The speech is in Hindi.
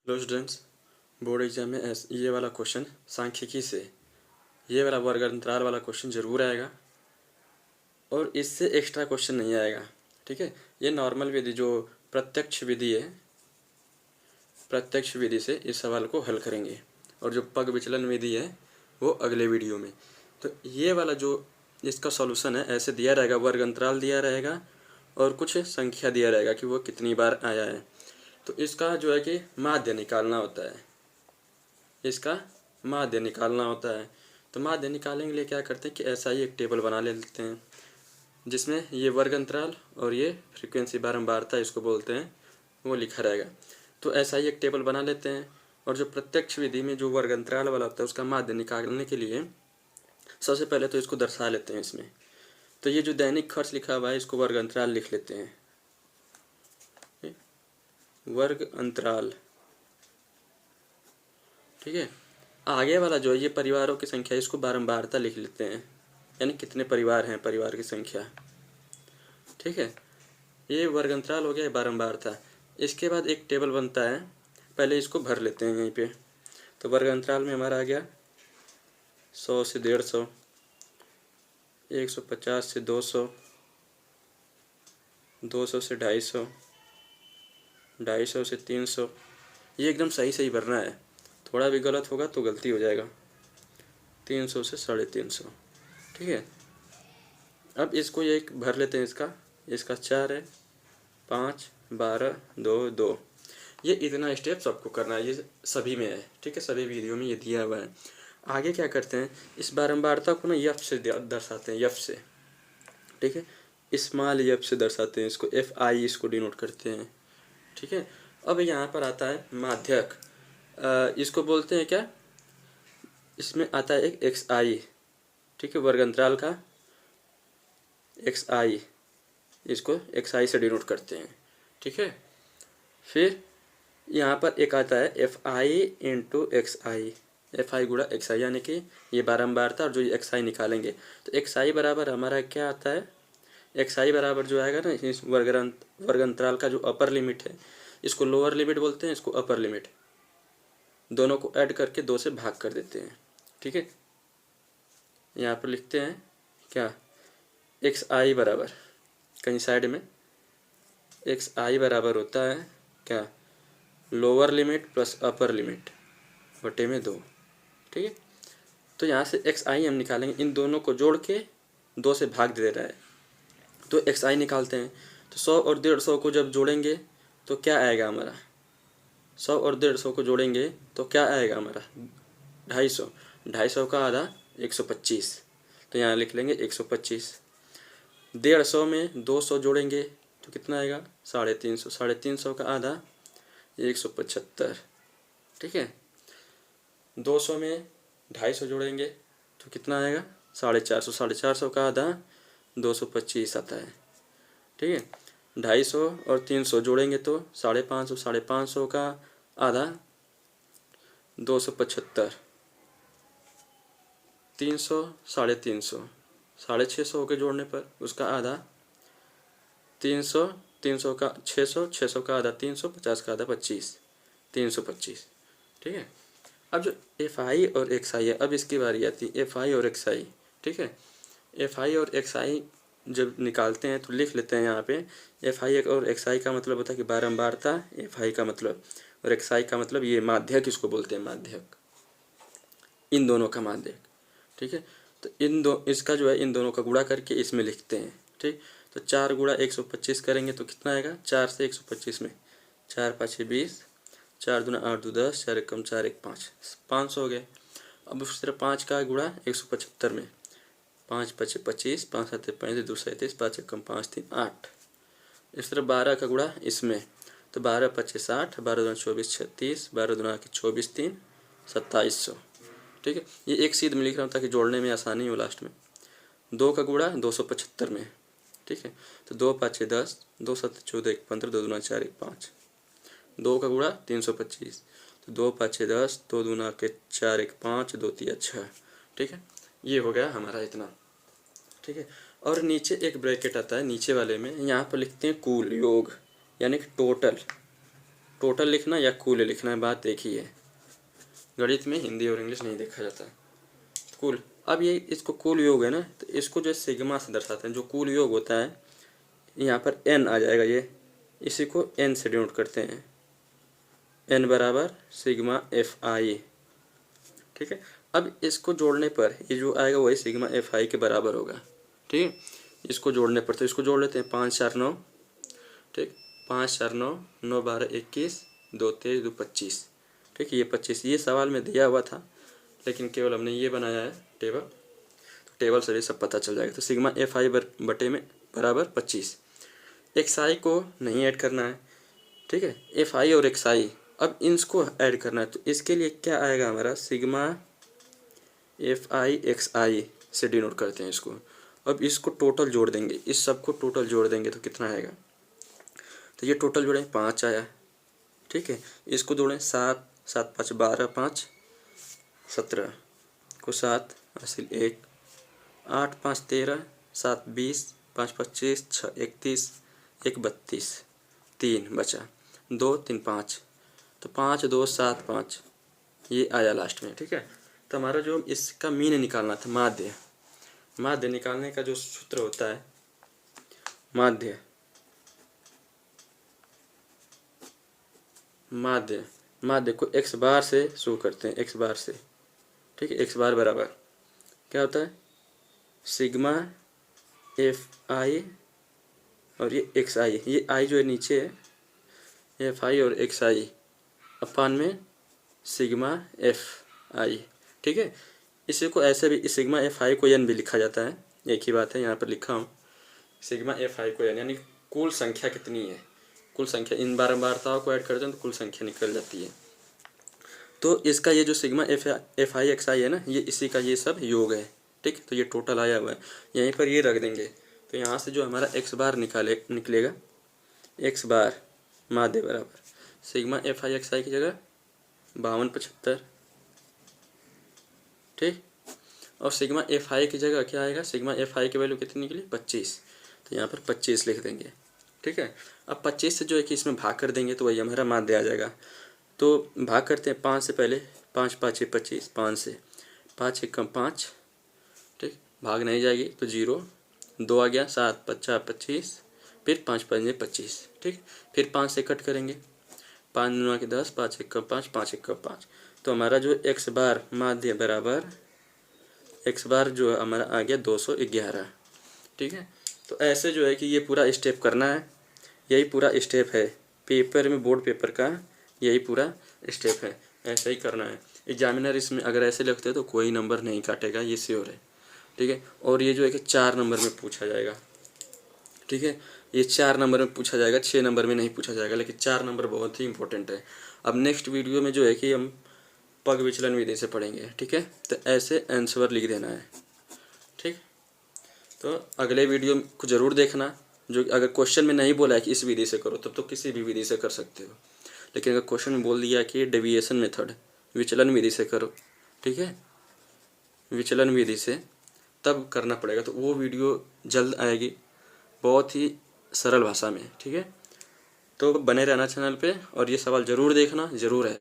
हेलो स्टूडेंट्स, बोर्ड एग्जाम में ये वाला क्वेश्चन सांख्यिकी से ये वाला वर्ग अंतराल वाला क्वेश्चन जरूर आएगा और इससे एक्स्ट्रा क्वेश्चन नहीं आएगा। ठीक है, ये नॉर्मल विधि जो प्रत्यक्ष विधि है, प्रत्यक्ष विधि से इस सवाल को हल करेंगे और जो पग विचलन विधि है वो अगले वीडियो में। तो ये वाला जो इसका सॉल्यूशन है ऐसे दिया रहेगा, वर्ग अंतराल दिया रहेगा और कुछ संख्या दिया रहेगा कि वो कितनी बार आया है। तो इसका जो है कि माध्य निकालना होता है, इसका माध्य निकालना होता है। तो माध्य निकालने के लिए क्या करते हैं कि ऐसा ही एक टेबल बना लेते हैं जिसमें ये वर्ग अंतराल और ये फ्रीक्वेंसी बारंबारता इसको बोलते हैं वो लिखा रहेगा। तो ऐसा ही एक टेबल बना लेते हैं और जो प्रत्यक्ष विधि में जो वर्ग अंतराल वाला होता है उसका माध्य निकालने के लिए सबसे पहले तो इसको दर्शा लेते हैं इसमें। तो ये जो दैनिक खर्च लिखा हुआ है इसको वर्ग अंतराल लिख लेते हैं, वर्ग अंतराल। ठीक है, आगे वाला जो है ये परिवारों की संख्या, इसको बारंबारता लिख लेते हैं, यानी कितने परिवार हैं, परिवार की संख्या। ठीक है, ये वर्ग अंतराल हो गया बारंबारता। इसके बाद एक टेबल बनता है, पहले इसको भर लेते हैं यहीं पे। तो वर्ग अंतराल में हमारा आ गया 100 से 150, 150 से 200, 200 से 250, 250 से 300। ये एकदम सही सही भरना है, थोड़ा भी गलत होगा तो गलती हो जाएगा। 300 से 350। ठीक है, अब इसको ये भर लेते हैं, इसका 4 है, 5, 12, 2, 2। ये इतना स्टेप सबको करना है, ये सभी में है। ठीक है, सभी वीडियो में ये दिया हुआ है। आगे क्या करते हैं, इस बारंबारता को ना यफ से दर्शाते हैं, यफ से। ठीक है, स्मॉल यफ से दर्शाते हैं इसको, FI इसको डिनोट करते हैं। ठीक है, अब यहाँ पर आता है माध्यक, इसको बोलते हैं क्या, इसमें आता है एक XI। ठीक है, वर्ग अंतराल का XI, इसको XI से डिनोट करते हैं। ठीक है, फिर यहाँ पर एक आता है FI इंटू XI, FI गुणा XI, यानी कि ये बारंबारता और जो ये XI निकालेंगे तो XI बराबर हमारा क्या आता है, XI बराबर जो आएगा ना इस वर्ग अंतराल का जो अपर लिमिट है इसको लोअर लिमिट बोलते हैं, इसको अपर लिमिट, दोनों को ऐड करके 2 से भाग कर देते हैं। ठीक है, यहाँ पर लिखते हैं क्या, XI बराबर कहीं साइड में XI बराबर होता है क्या, lower limit plus upper limit बटे में 2। ठीक है, तो यहाँ से XI हम निकालेंगे, इन दोनों को जोड़ के 2 से भाग दे रहा है तो XI निकालते हैं। तो 100 और 150 को जब जोड़ेंगे तो क्या आएगा हमारा, 100 और 150 को जोड़ेंगे तो क्या आएगा हमारा 250, 250 का आधा 125, तो यहाँ लिख लेंगे 125। 150 में 200 जोड़ेंगे तो कितना आएगा 350, 350 का आधा 175। ठीक है, 200 में 250 जोड़ेंगे तो कितना आएगा 450, 450 का आधा 225 आता है। ठीक है, 250 और 300 जोड़ेंगे तो 550, 550 का आधा 275, 300, 350, 650 के जोड़ने पर उसका आधा 300, 300 का 600, 600 का आधा 300, 50 का आधा 25, 325। ठीक है, अब जो FI और XI है, अब इसकी बारी आती है FI और XI। ठीक है, FI और XI जब निकालते हैं तो लिख लेते हैं यहाँ पे, FI और XI का मतलब होता है कि बारंबारता, FI का मतलब और XI का मतलब ये माध्यक, इसको बोलते हैं माध्यक, इन दोनों का माध्यक। ठीक है, तो इसका जो है इन दोनों का गुणा करके इसमें लिखते हैं। ठीक, तो 4 गुणा 125 करेंगे तो कितना आएगा, 4 से 125 में 4 5 20, 4 दूना 8 2 10, 4 1 4 1 5, 500 हो गए। अब उस तरह 5 का गुणा 175 में 5 5 25, 5 7 35, 2 37, 5 1 5 3 8। इस तरह 12 का गुणा इसमें तो 12 25 60, 12 दूना 24 36, 12 दूना 24 3 2700। ठीक है, ये एक सीध में लिख रहा हूँ ताकि जोड़ने में आसानी हो लास्ट में। 2 का गुणा 275 में। ठीक है, तो 2 5 10, 2 7 14 1 15, 2 दूना 4 1 5, 2 का गुणा 325, तो 2 5 10, 2 दूना के 4 1 5, 2 3 6। ठीक है, ये हो गया हमारा इतना। ठीक है, और नीचे एक ब्रैकेट आता है नीचे वाले में, यहाँ पर लिखते हैं कुल योग, यानी कि टोटल। टोटल लिखना या कुल लिखना है, बात एक ही है। गणित में हिंदी और इंग्लिश नहीं देखा जाता। कुल, अब ये इसको कुल योग है ना, तो इसको जो सिग्मा से दर्शाते हैं। जो कुल योग होता है यहाँ पर n आ जाएगा, ये इसी को n से डिनोट करते हैं। n बराबर सिग्मा एफ आई, ठीक है। अब इसको जोड़ने पर ये जो आएगा वही सिग्मा एफ आई के बराबर होगा, ठीक है। इसको जोड़ने पर तो इसको जोड़ लेते हैं, 5 4 9, ठीक, 5 4 9, 9 12 21, 2 23 2 25, ठीक है। ये 25 ये सवाल में दिया हुआ था, लेकिन केवल हमने ये बनाया है टेबल, तो टेबल से भी सब पता चल जाएगा। तो सिग्मा एफ आई बटे में बराबर 25। एक्स आई को नहीं ऐड करना है, ठीक है, एफ आई और एक्स आई, अब इनको ऐड करना है। तो इसके लिए क्या आएगा हमारा, सिग्मा एफ आई एक्स आई से डिनोट करते हैं इसको। अब इसको टोटल जोड़ देंगे, इस सब को टोटल जोड़ देंगे तो कितना आएगा, तो ये टोटल जोड़ें 5 आया, ठीक है। इसको जोड़ें 7 7 5 12 5 17 को 7 हासिल 1, 8 5 13, 7 20, 5 25, 6 31, 1 32, 3 बचा, 2 3 5, तो 5 2 7 5 ये आया लास्ट में, ठीक है। तो हमारा जो इसका मीन निकालना था, माध्य निकालने का जो सूत्र होता है, माध्य को x बार से शुरू करते हैं, x बार से, ठीक है। x बार बराबर क्या होता है, सिग्मा एफ आई और ये एक्स आई, ये आई जो है नीचे है, एफ आई और एक्स आई अपान में सिग्मा एफ आई, ठीक है। इसी को ऐसे भी सिग्मा एफ आई को एन भी लिखा जाता है, एक ही बात है, यहाँ पर लिखा हूँ सिग्मा एफ आई को एन, यानी कुल संख्या कितनी है, कुल संख्या। इन बारंबारताओं को ऐड करते हैं तो कुल संख्या निकल जाती है। तो इसका ये जो सिग्मा एफ आई एक्स आई है ना, ये इसी का ये सब योग है, ठीक। तो ये टोटल आया हुआ है, यहीं पर ये रख देंगे। तो यहाँ से जो हमारा एक्स बार निकलेगा, एक्स बार माध्य बराबर सिग्मा एफ आई एक्स आई की जगह 52 75, ठीक। और सिग्मा एफ आई की जगह क्या आएगा, सिग्मा एफ आई की वैल्यू कितनी निकली 25, तो यहाँ पर 25 लिख देंगे, ठीक है। अब 25 से जो है कि इसमें भाग कर देंगे तो वही हमारा माध्य आ जाएगा। तो भाग करते हैं 5 से पहले, 5 5 6 25, 5 से 5 1 5, ठीक, भाग नहीं जाएगी तो 0, 2 आ गया, 7 50 25, फिर 5 5 25, ठीक। फिर 5 से कट करेंगे, 5 9 के 10, 5 1 5, 5 1 5, तो हमारा जो एक्स बार माध्य बराबर एक्स बार जो हमारा आ गया 211, ठीक है। तो ऐसे जो है कि ये पूरा स्टेप करना है, यही पूरा स्टेप है पेपर में, बोर्ड पेपर का यही पूरा स्टेप है, ऐसा ही करना है। एग्जामिनर इसमें अगर ऐसे लिखते हैं तो कोई नंबर नहीं काटेगा, ये श्योर है, ठीक है। और ये जो है कि 4 नंबर में पूछा जाएगा, ठीक है, ये 4 नंबर में पूछा जाएगा, 6 नंबर में नहीं पूछा जाएगा, लेकिन 4 नंबर बहुत ही इंपॉर्टेंट है। अब नेक्स्ट वीडियो में जो है कि हम पग विचलन विधि से पढ़ेंगे, ठीक है। तो ऐसे आंसर लिख देना है, ठीक। तो अगले वीडियो को ज़रूर देखना, जो अगर क्वेश्चन में नहीं बोला है कि इस विधि से करो, तब तो किसी भी विधि से कर सकते हो, लेकिन अगर क्वेश्चन में बोल दिया कि डेविएशन मेथड विचलन विधि से करो, ठीक है, विचलन विधि से तब करना पड़ेगा, तो वो वीडियो जल्द आएगी, बहुत ही सरल भाषा में, ठीक है। तो बने रहना चैनल पे और ये सवाल ज़रूर देखना, ज़रूर है।